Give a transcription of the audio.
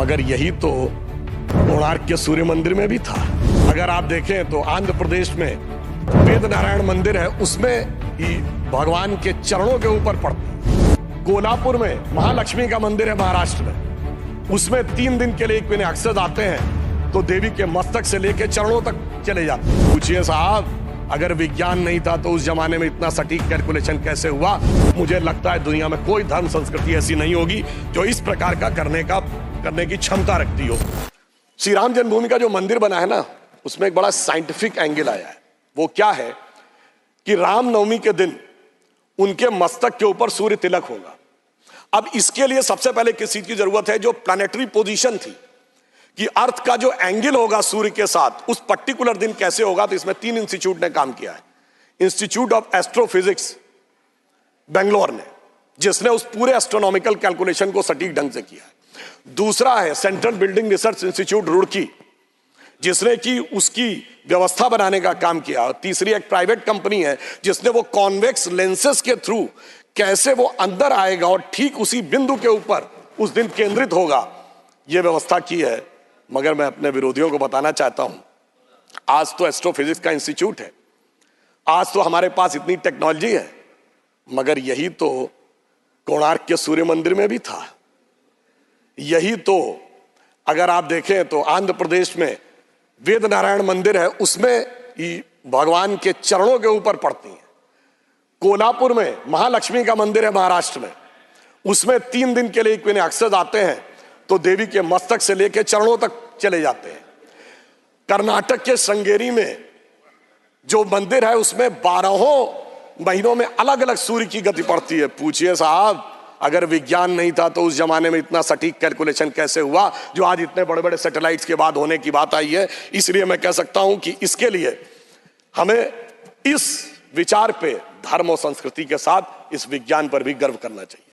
मगर यही तो कोणार्क के सूर्य मंदिर में भी था। अगर आप देखें तो आंध्र प्रदेश में वेद नारायण मंदिर है, उसमें ही भगवान के चरणों के ऊपर पड़ता है। कोल्हापुर में महालक्ष्मी का मंदिर है महाराष्ट्र में, उसमें 3 दिन के लिए एक महीने अक्सर आते हैं तो देवी के मस्तक से लेकर चरणों तक चले जाते हैं। पूछिए साहब, अगर विज्ञान नहीं था तो उस जमाने में इतना सटीक कैलकुलेशन कैसे हुआ? मुझे लगता है दुनिया में कोई धर्म संस्कृति ऐसी नहीं होगी जो इस प्रकार का करने की क्षमता रखती हो। श्री राम जन्मभूमि का जो मंदिर बना है ना, उसमें एक बड़ा साइंटिफिक एंगल आया है। वो क्या है कि रामनवमी के दिन उनके मस्तक के ऊपर सूर्य तिलक होगा। अब इसके लिए सबसे पहले किस चीज की जरूरत है? जो प्लैनेटरी पोजीशन थी कि अर्थ का जो एंगल होगा सूर्य के साथ उस पर्टिकुलर दिन कैसे होगा, तो इसमें 3 इंस्टीट्यूट ने काम किया है। इंस्टीट्यूट ऑफ एस्ट्रोफिजिक्स बेंगलोर ने, जिसने उस पूरे एस्ट्रोनॉमिकल कैलकुलेशन को सटीक ढंग से किया है। दूसरा है central building research institute Roorkee, जिसने कि उसकी व्यवस्था बनाने का काम किया। और तीसरी एक प्राइवेट कंपनी है जिसने वो कॉन्वेक्स लेंसेस के थ्रू कैसे वो अंदर आएगा और ठीक उसी बिंदु के ऊपर उस दिन केंद्रित होगा, ये व्यवस्था की है। मगर मैं अपने विरोधियों को बताना चाहता हूं, आज तो एस्ट्रोफिजिक्स का इंस्टीट्यूट है, आज तो हमारे पास इतनी टेक्नोलॉजी है, मगर यही तो कोणार्क के सूर्य मंदिर में भी था। यही तो अगर आप देखें तो आंध्र प्रदेश में वेद नारायण मंदिर है, उसमें ही भगवान के चरणों के ऊपर पड़ती है। कोल्हापुर में महालक्ष्मी का मंदिर है महाराष्ट्र में, उसमें 3 दिन के लिए एक महीने अक्सर आते हैं तो देवी के मस्तक से लेकर चरणों तक चले जाते हैं। कर्नाटक के श्रृंगेरी में जो मंदिर है उसमें 12 महीनों में अलग अलग सूर्य की गति पड़ती है। पूछिए साहब, अगर विज्ञान नहीं था तो उस जमाने में इतना सटीक कैलकुलेशन कैसे हुआ जो आज इतने बड़े बड़े सैटेलाइट्स के बाद होने की बात आई है? इसलिए मैं कह सकता हूं कि इसके लिए हमें इस विचार पे धर्म और संस्कृति के साथ इस विज्ञान पर भी गर्व करना चाहिए।